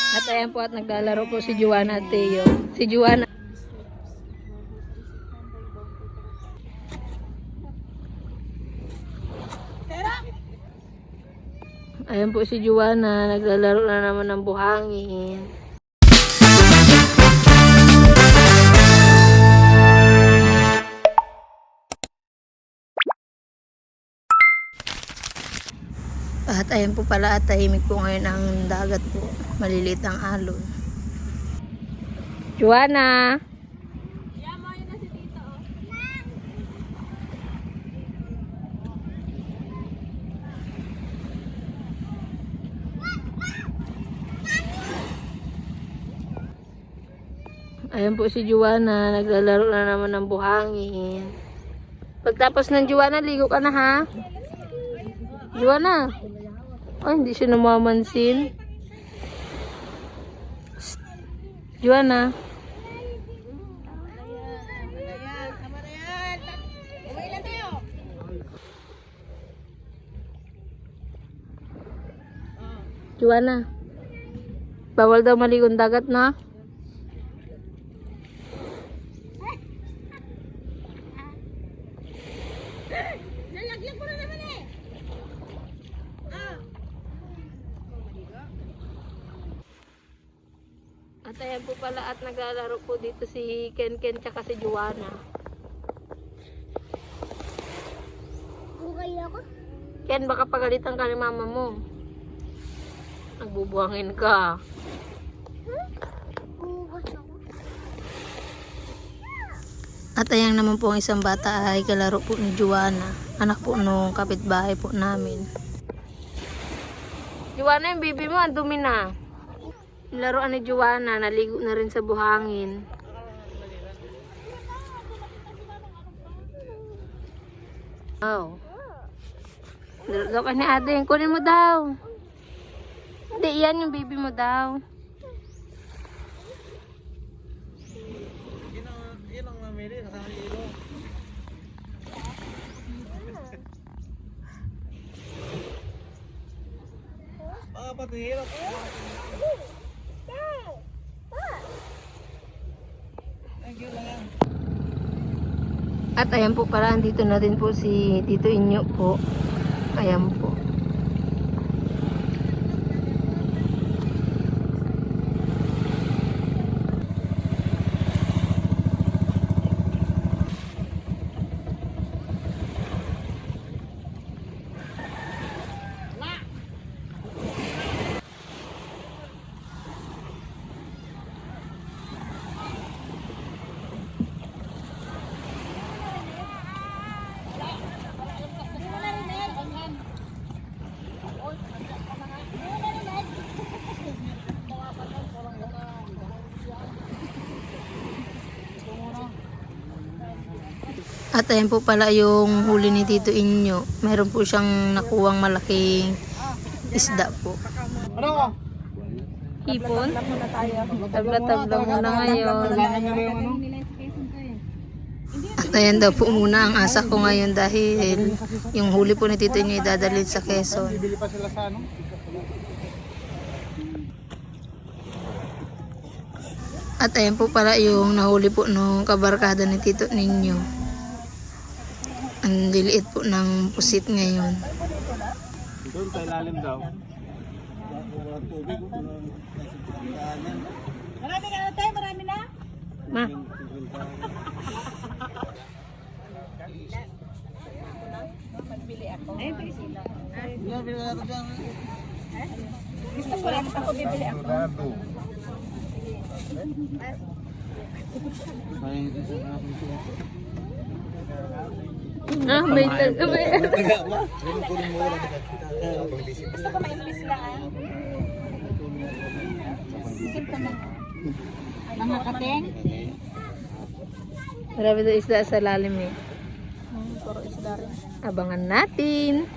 At ayan po at naglalaro po si Juana at Teo. Si Juana. Ayan po si Juana, naglalaro na naman ng buhangin. At ayan po pala at tahimik po ngayon ang dagat po. Maliliit ang alon. Juana! Ayan po si Juana, naglalaro na naman ng buhangin. Pagtapos ng Juana, ligo ka na ha? Juana! Oh, hindi siya namamansin. Psst. Juana! Juana! Bawal daw maligong dagat na? Nalagyan ko na naman eh. At ayan po pala at naglalaro po dito si Ken Ken tsaka si Juana. Bukay ako. Ken, baka pagalitan ka ni mama mo. Nagbubuhangin ka. Bukas ako. At ayan naman po ang isang bata ay kalaro po ni Juana. Anak po nung kapitbahay po namin. Juana, yung baby mo, ang dumi na. Laruan ni Juana, naligo na rin sa buhangin. Oh. Laro ka ni ate, kunin mo daw. Hindi, yan yung baby mo daw. Yan ang mamili, kasama yung ilo. Pati hirap. Thank you lang. At ayan po pala, andito na din po si Tito Inyo po. Ayan po. At ayan po pala yung huli ni Tito Inyo. Meron po siyang nakuwang malaking isda po. Ano? Hipon? Tabla-tabla muna ngayon. At ayan daw po muna ang asa ko ngayon dahil yung huli po ni Tito Inyo idadalhin sa Quezon. Bibili pa sila sa ano? At ayan po pala yung nahuli po nung kabarkada ni Tito ninyo. Ang liliit po ng pusit ngayon. Doon sa ilalim daw. Marami na na tayo, marami na. Ma. Magbili ako. Ay, bili sila. Bili natin dyan. Gusto ko lang ako bibili ako. Ah, may taga. Gusto ko ma-imbis lang. Sikip ka na. Mga kateng? Marami daw isda sa lalim eh. Puro isda rin. Abangan natin.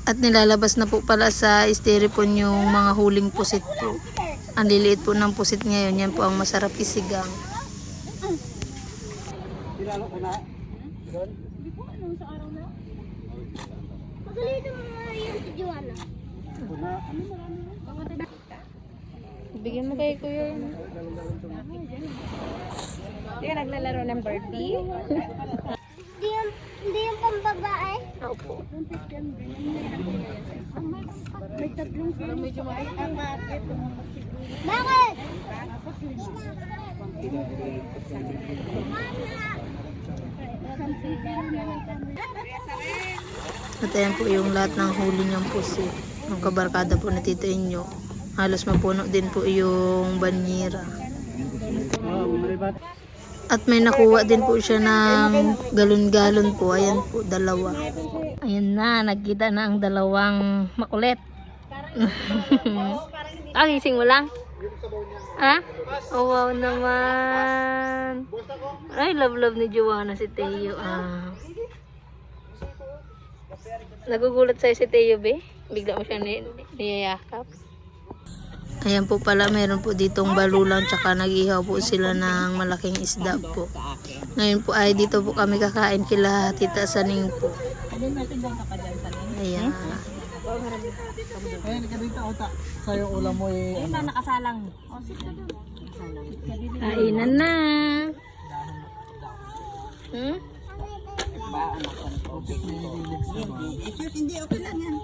At nilalabas na po pala sa styrofoam yung mga huling pusit po. Ang liliit po ng pusit ngayon. Yan po ang masarap isigang. Kilala ko na. Doon? Hindi po, ano sa araw na? Pagalitan mo nga yung si Joanna. Una. Ano marami na? Bigyan mo kay Kuya. Hindi ka naglalaro ng birthday? Hindi yung pambabae. Opo. May tatlong sila. Medyo bakit? Bakit? At ayan po yung lahat ng huli niyang pusit. Yung kabarkada po na Tito Inyo. Halos mapuno din po yung banyera. At may nakuha din po siya ng galon-galon po. Ayan po, dalawa. Ayan na, nagkita na ang dalawang makulit. Gising mo lang? Ha? Oh, wow naman. Ay, love ni Joanna si Teo. Nagugulat sa'yo si Teo, be? Bigla mo siya niyayakap. Ayan po pala, meron po ditong balulang tsaka nag-ihaw po sila ng malaking isda po. Ngayon po ay dito po kami kakain kila Tita Saning po. Ayan. Kaya ka dito, utak. Sa'yo ulam mo eh. Ito nakasalang. Kainan na. Hmm? Hindi, okay lang yan.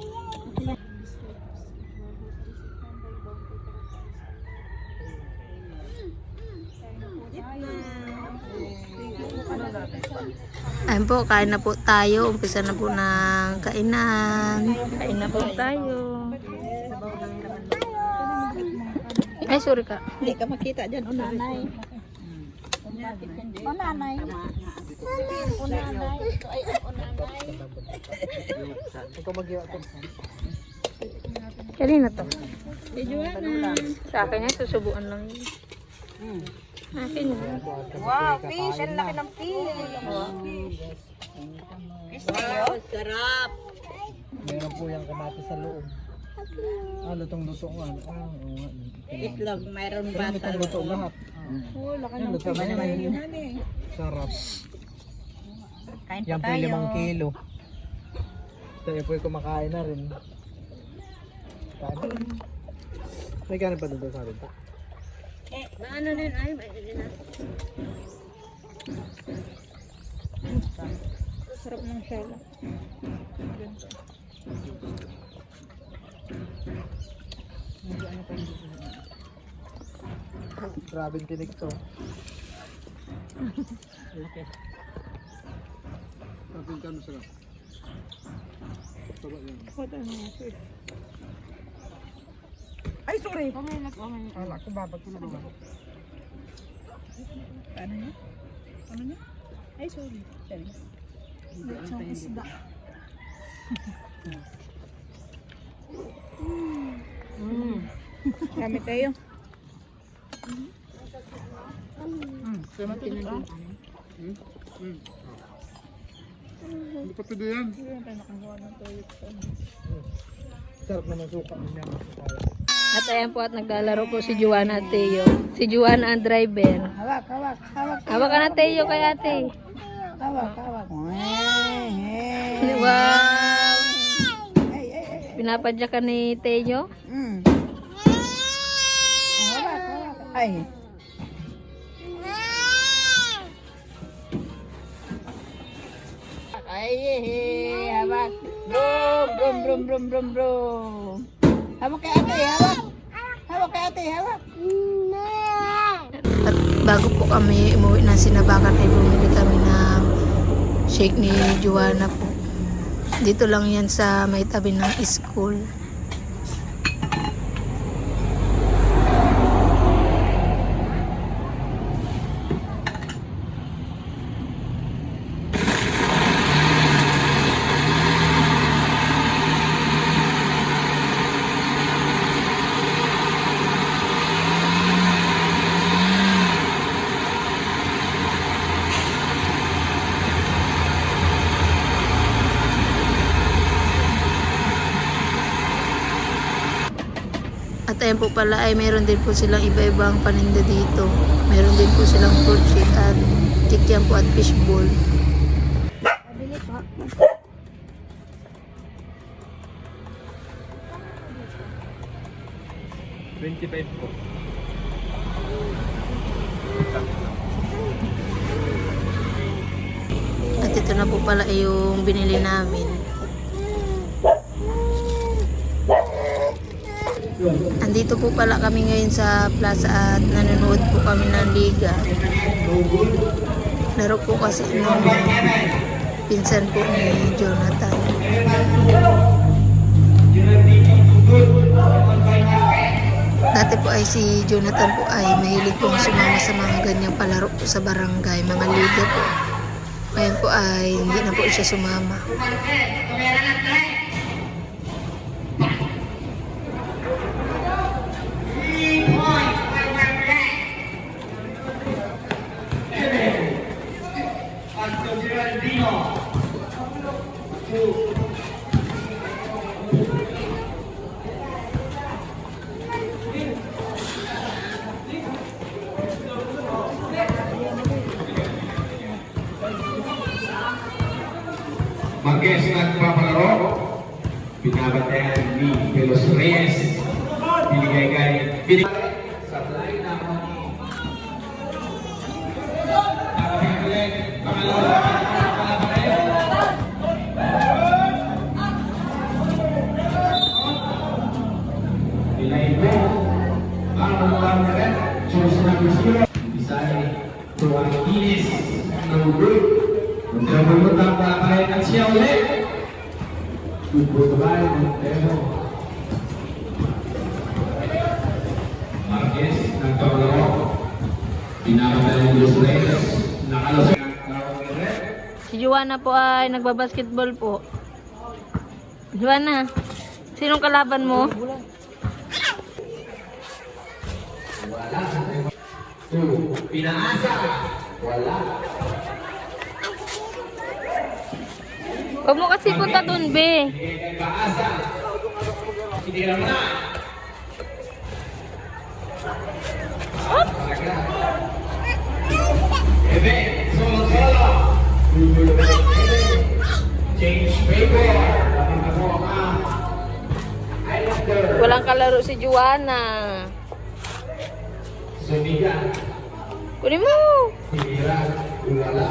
Ayun po, kain na po tayo. Umpisa na po ng kainan. Kain na po tayo. Ay, sorry ka. Hindi ka makita dyan, o nanay. O nanay. O nanay. Ito ay o nanay. Ikaw mag-iwa ito. Kanina to. Joanna. Sa akin yan, susubuan lang yun. Akin yun. Wow, fish. Ang laki ng fish. Fish na yun. Sarap. Meron po yung kamatis sa loob. Lutong-luto nga. Oo nga. Itlog, mayroon Pero bata. luto lahat. Oo, laki Yan, ng luto fish. na yun. Sarap. Kain Yan po po tayo. 5 kilo. Tayo po yung kumakain na rin. Kain na rin. May kanin pa doon sa atin. Maano din ay, sarap ng shell. Grabe yung tinik to. Grabe ka sila. Ay, sorry. Ala ko babag ko na naman. Ano niya? Ano niya? Ay, sorry. Sorry. Lechong isda. Kami tayo. Hindi pa pwede yan. Sarap naman suka niya. At ayan po at naglalaro po si Joanna at Teo. Si Joanna ang driver. Hawak, hawak, hawak. Hawak ka na Teo kay ate. Hawak, hawak. Wow! Ay, ay, ay. Pinapadya ka ni Teo. Hawak, hawak. Ay. Ay, hawak. Brum, brum, brum, brum, brum, brum. Hawak kay ate, hawak. Hawak kay ate, hawak. At bago po kami umuwi ng Sinabakan ay bumili kami ng shake ni Joanna po. Dito lang yan sa may tabi ng school. At ayan po pala ay meron din po silang iba-ibang paninda dito. Meron din po silang fruit shake at kikyan po at fishball. Pabili po. $25 po. At ito na po pala yung binili namin. Andito po pala kami ngayon sa plaza at nanonood po kami ng liga. Laro po kasi ng pinsan po ni Jonathan. Dati po ay si Jonathan po ay mahilig pong sumama sa mga ganyang palaro po sa barangay, mga liga po. Ngayon po ay hindi na po siya sumama. Mag-guess nagpapalaro, binabantayan ni Pelos Reyes, binigay sa fly na nilay po, ang mga susunod na sila, Bisaya, Tuan Inis, ng group. Untuk memutar pelakaian siya ulit. Tubuh baik Montero. Marquez nagpapalaro. Pinapatayin yung Reyes. Nakalusot ng red. Si Joanna po ay nagbabasketball po. Joanna, sinong kalaban mo? Wala. Pinaasa. Wala. Huwag mo kasi punta dun, be. Paasa. Hindi lang na. Ebe, solo. Change paper. Walang kalaro si Joanna. Sumiga. Kunin mo. Hira. Wala.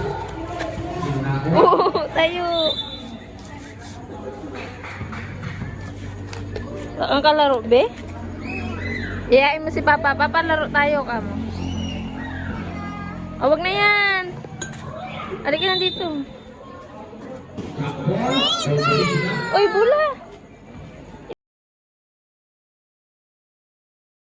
Sinako. Oo, tayo. Ang kalaro, be? Iyain mo si Papa. Papa, laro tayo ka mo. Oh, wag na yan. Halika na dito. Uy, bula.